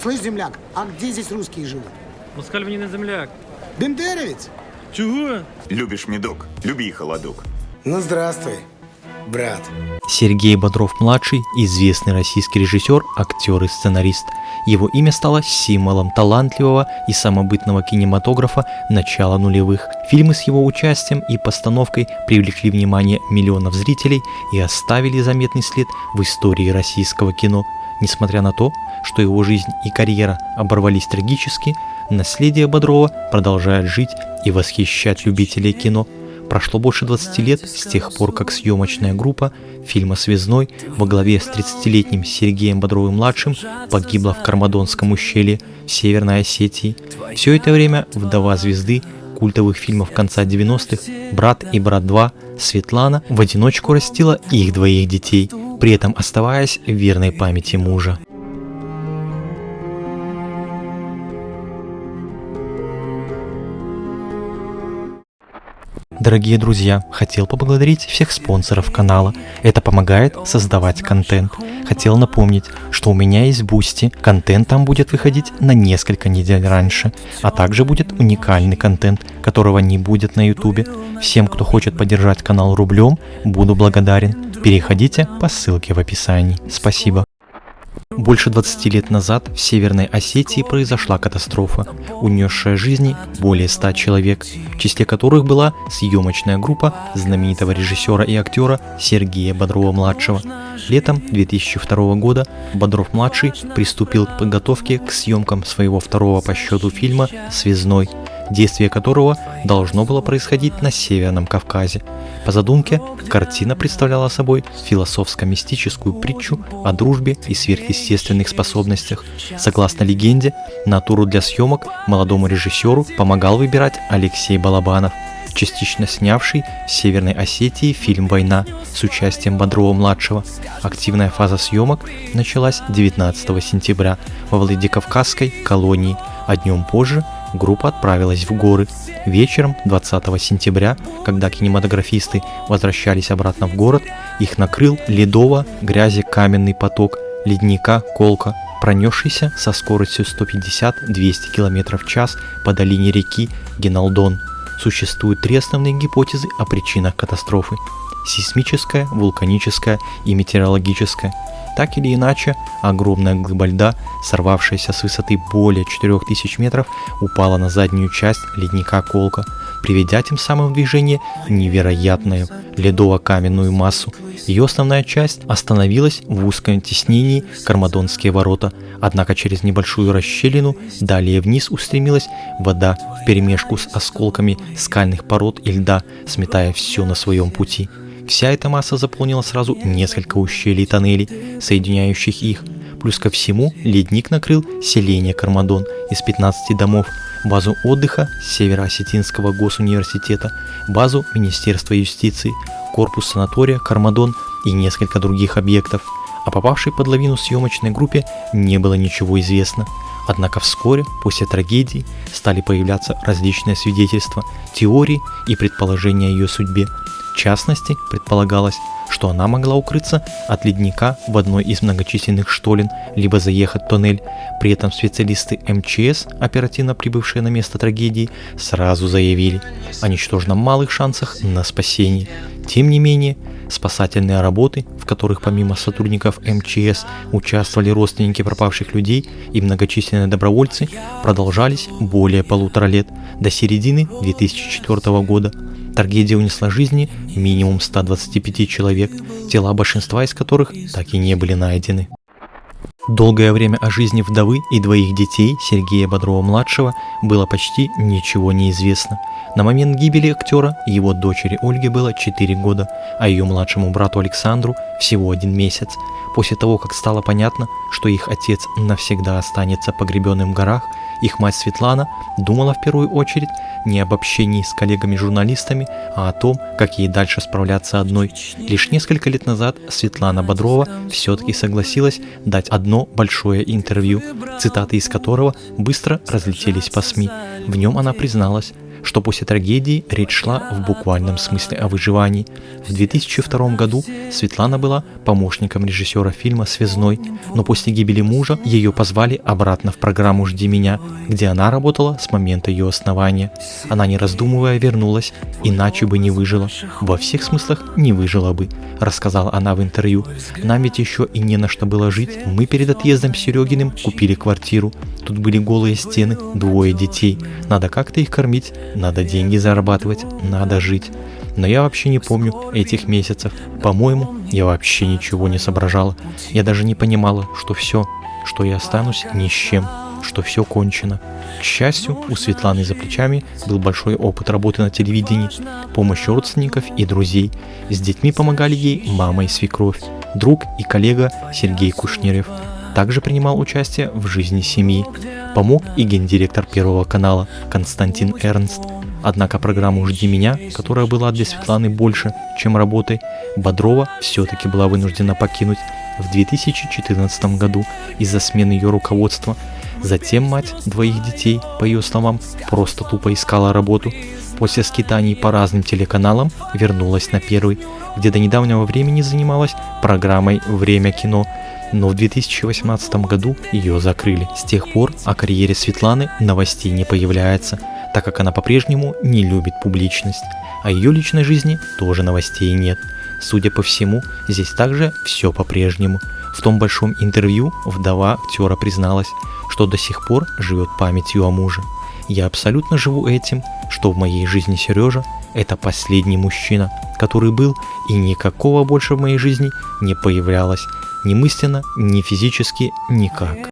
Слышь, земляк, а где здесь русские живут? Москаль мені не земляк. Бендеровец? Чого? Любишь медок, люби холодок. Ну, здравствуй, брат. Сергей Бодров-младший – известный российский режиссер, актер и сценарист. Его имя стало символом талантливого и самобытного кинематографа начала нулевых. Фильмы с его участием и постановкой привлекли внимание миллионов зрителей и оставили заметный след в истории российского кино. Несмотря на то, что его жизнь и карьера оборвались трагически, наследие Бодрова продолжает жить и восхищать любителей кино. Прошло больше 20 лет с тех пор, как съемочная группа фильма «Связной» во главе с 30-летним Сергеем Бодровым-младшим погибла в Кармадонском ущелье в Северной Осетии. Все это время вдова звезды культовых фильмов конца 90-х «Брат» и «Брат 2» Светлана в одиночку растила их двоих детей, при этом оставаясь верной памяти мужа. Дорогие друзья, хотел поблагодарить всех спонсоров канала. Это помогает создавать контент. Хотел напомнить, что у меня есть Boosty. Контент там будет выходить на несколько недель раньше. А также будет уникальный контент, которого не будет на YouTube. Всем, кто хочет поддержать канал рублем, буду благодарен. Переходите по ссылке в описании. Спасибо. Больше 20 лет назад в Северной Осетии произошла катастрофа, унесшая жизни более 100 человек, в числе которых была съемочная группа знаменитого режиссера и актера Сергея Бодрова-младшего. Летом 2002 года Бодров-младший приступил к подготовке к съемкам своего второго по счету фильма «Связной», действие которого должно было происходить на Северном Кавказе. По задумке, картина представляла собой философско-мистическую притчу о дружбе и сверхъестественных способностях. Согласно легенде, натуру для съемок молодому режиссеру помогал выбирать Алексей Балабанов, частично снявший в Северной Осетии фильм «Война» с участием Бодрова-младшего. Активная фаза съемок началась 19 сентября во Владикавказской колонии, а днем позже группа отправилась в горы. Вечером 20 сентября, когда кинематографисты возвращались обратно в город, их накрыл ледово-грязекаменный поток ледника Колка, пронесшийся со скоростью 150-200 км в час по долине реки Геналдон. Существуют три основные гипотезы о причинах катастрофы: сейсмическая, вулканическая и метеорологическая. Так или иначе, огромная глыба льда, сорвавшаяся с высоты более 4000 метров, упала на заднюю часть ледника Колка, приведя тем самым в движение невероятную ледово-каменную массу. Ее основная часть остановилась в узком тиснении Кармадонские ворота, однако через небольшую расщелину далее вниз устремилась вода вперемешку с осколками скальных пород и льда, сметая все на своем пути. Вся эта масса заполнила сразу несколько ущелий и тоннелей, соединяющих их. Плюс ко всему ледник накрыл селение Кармадон из 15 домов, базу отдыха Северо-Осетинского госуниверситета, базу Министерства юстиции, корпус санатория Кармадон и несколько других объектов. О попавшей под лавину съемочной группе не было ничего известно. Однако вскоре, после трагедии, стали появляться различные свидетельства, теории и предположения о ее судьбе. В частности, предполагалось, что она могла укрыться от ледника в одной из многочисленных штолен, либо заехать в тоннель. При этом специалисты МЧС, оперативно прибывшие на место трагедии, сразу заявили о ничтожно малых шансах на спасение. Тем не менее, спасательные работы, в которых помимо сотрудников МЧС участвовали родственники пропавших людей и многочисленные добровольцы, продолжались более 1,5 лет, до середины 2004 года. Трагедия унесла жизни минимум 125 человек, тела большинства из которых так и не были найдены. Долгое время о жизни вдовы и двоих детей Сергея Бодрова-младшего было почти ничего не известно. На момент гибели актера его дочери Ольге было 4 года, а ее младшему брату Александру всего 1 месяц. После того, как стало понятно, что их отец навсегда останется погребенным в горах, их мать Светлана думала в первую очередь не об общении с коллегами-журналистами, а о том, как ей дальше справляться одной. Лишь несколько лет назад Светлана Бодрова все-таки согласилась дать одно большое интервью, цитаты из которого быстро разлетелись по СМИ. В нем она призналась, что после трагедии речь шла в буквальном смысле о выживании. В 2002 году Светлана была помощником режиссера фильма «Связной», но после гибели мужа ее позвали обратно в программу «Жди меня», где она работала с момента ее основания. Она, не раздумывая, вернулась, иначе бы не выжила. Во всех смыслах не выжила бы, рассказала она в интервью. Нам ведь еще и не на что было жить. Мы перед отъездом с Серегиным купили квартиру. Тут были голые стены, 2 детей. Надо как-то их кормить, надо деньги зарабатывать, надо жить. Но я вообще не помню этих месяцев. По-моему, я вообще ничего не соображала. Я даже не понимала, что все, что я останусь ни с чем, что все кончено. К счастью, у Светланы за плечами был большой опыт работы на телевидении, помощь родственников и друзей. С детьми помогали ей мама и свекровь, друг и коллега Сергей Кушнерев. Также принимал участие в жизни семьи. Помог и гендиректор Первого канала Константин Эрнст. Однако программу «Жди меня», которая была для Светланы больше, чем работой, Бодрова все-таки была вынуждена покинуть в 2014 году из-за смены ее руководства. Затем мать 2 детей, по ее словам, просто тупо искала работу. После скитаний по разным телеканалам вернулась на Первый, где до недавнего времени занималась программой «Время кино», но в 2018 году ее закрыли. С тех пор о карьере Светланы новостей не появляется, так как она по-прежнему не любит публичность. О ее личной жизни тоже новостей нет. Судя по всему, здесь также все по-прежнему. В том большом интервью вдова актера призналась, что до сих пор живет памятью о муже. «Я абсолютно живу этим, что в моей жизни Сережа – это последний мужчина, который был, и никакого больше в моей жизни не появлялось, ни мысленно, ни физически, никак».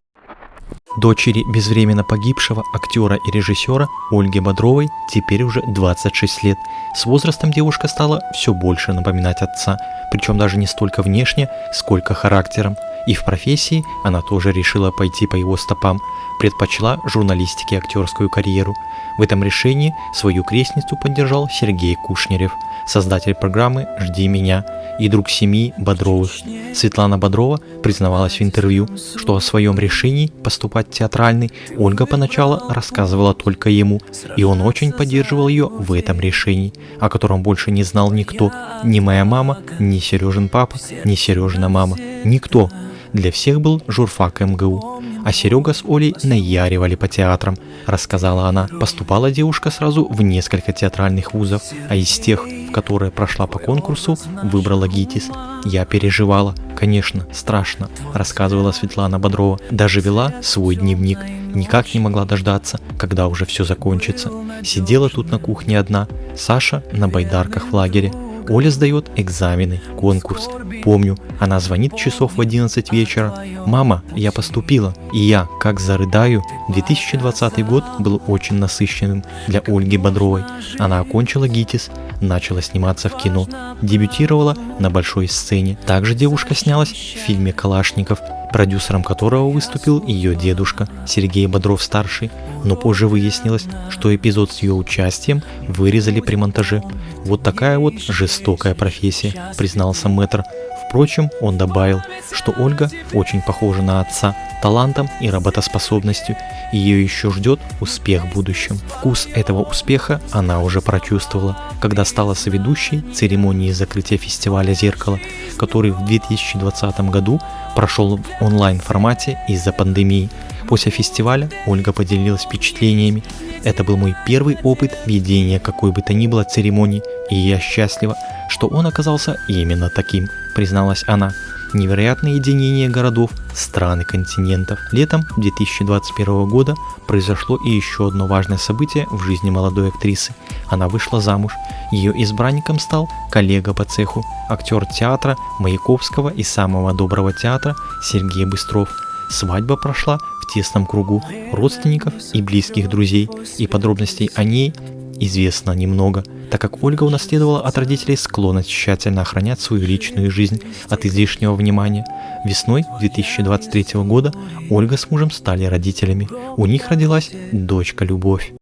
Дочери безвременно погибшего актера и режиссера Ольги Бодровой теперь уже 26 лет. С возрастом девушка стала все больше напоминать отца, причем даже не столько внешне, сколько характером. И в профессии она тоже решила пойти по его стопам, предпочла журналистике актерскую карьеру. В этом решении свою крестницу поддержал Сергей Кушнерев, создатель программы «Жди меня» и друг семьи Бодровых. Светлана Бодрова признавалась в интервью, что о своем решении поступать в театральный Ольга поначалу рассказывала только ему, и он очень поддерживал ее в этом решении, о котором больше не знал никто, ни моя мама, ни Сережин папа, ни Сережина мама, никто. Для всех был журфак МГУ, а Серега с Олей наяривали по театрам, рассказала она. Поступала девушка сразу в несколько театральных вузов, а из тех, в которые прошла по конкурсу, выбрала ГИТИС. Я переживала, конечно, страшно, рассказывала Светлана Бодрова. Даже вела свой дневник, никак не могла дождаться, когда уже все закончится. Сидела тут на кухне одна, Саша на байдарках в лагере. Оля сдает экзамены, конкурс. Помню, она звонит часов в 11 вечера. «Мама, я поступила». И я, как зарыдаю. 2020 год был очень насыщенным для Ольги Бодровой. Она окончила ГИТИС, начала сниматься в кино, дебютировала на большой сцене. Также девушка снялась в фильме «Калашников», продюсером которого выступил ее дедушка Сергей Бодров-старший, но позже выяснилось, что эпизод с ее участием вырезали при монтаже. Вот такая вот жестокая профессия, признался мэтр. Впрочем, он добавил, что Ольга очень похожа на отца талантом и работоспособностью, и ее еще ждет успех в будущем. Вкус этого успеха она уже прочувствовала, когда стала соведущей церемонии закрытия фестиваля «Зеркало», который в 2020 году прошел в онлайн-формате из-за пандемии. После фестиваля Ольга поделилась впечатлениями. «Это был мой первый опыт ведения какой бы то ни было церемонии, и я счастлива, что он оказался именно таким», призналась она. Невероятное единение городов, стран и континентов. Летом 2021 года произошло и еще одно важное событие в жизни молодой актрисы. Она вышла замуж. Ее избранником стал коллега по цеху, актер театра Маяковского и самого доброго театра Сергей Быстров. Свадьба прошла в тесном кругу родственников и близких друзей, и подробностей о ней известно немного, так как Ольга унаследовала от родителей склонность тщательно охранять свою личную жизнь от излишнего внимания. Весной 2023 года Ольга с мужем стали родителями. У них родилась дочка Любовь.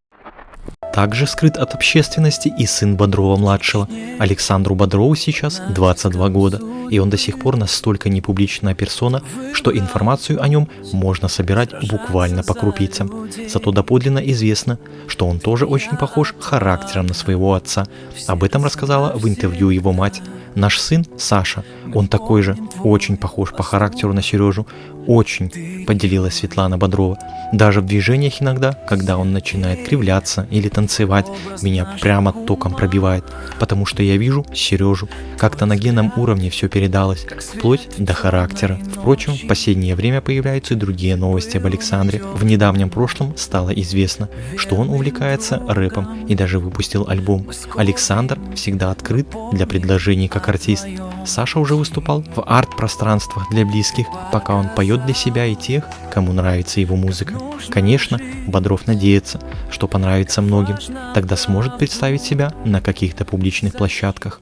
Также скрыт от общественности и сын Бодрова-младшего. Александру Бодрову сейчас 22 года, и он до сих пор настолько непубличная персона, что информацию о нем можно собирать буквально по крупицам. Зато доподлинно известно, что он тоже очень похож характером на своего отца. Об этом рассказала в интервью его мать. Наш сын Саша, он такой же, очень похож по характеру на Сережу, очень, поделилась Светлана Бодрова. Даже в движениях иногда, когда он начинает кривляться или танцевать, меня прямо током пробивает, потому что я вижу Сережу. Как-то на генном уровне все передалось, вплоть до характера. Впрочем, в последнее время появляются и другие новости об Александре. В недавнем прошлом стало известно, что он увлекается рэпом и даже выпустил альбом. Александр всегда открыт для предложений как артист. Саша уже выступал в арт-пространствах для близких, пока он поет для себя и тех, кому нравится его музыка. Конечно, Бодров надеется, что понравится многим, тогда сможет представить себя на каких-то публичных площадках.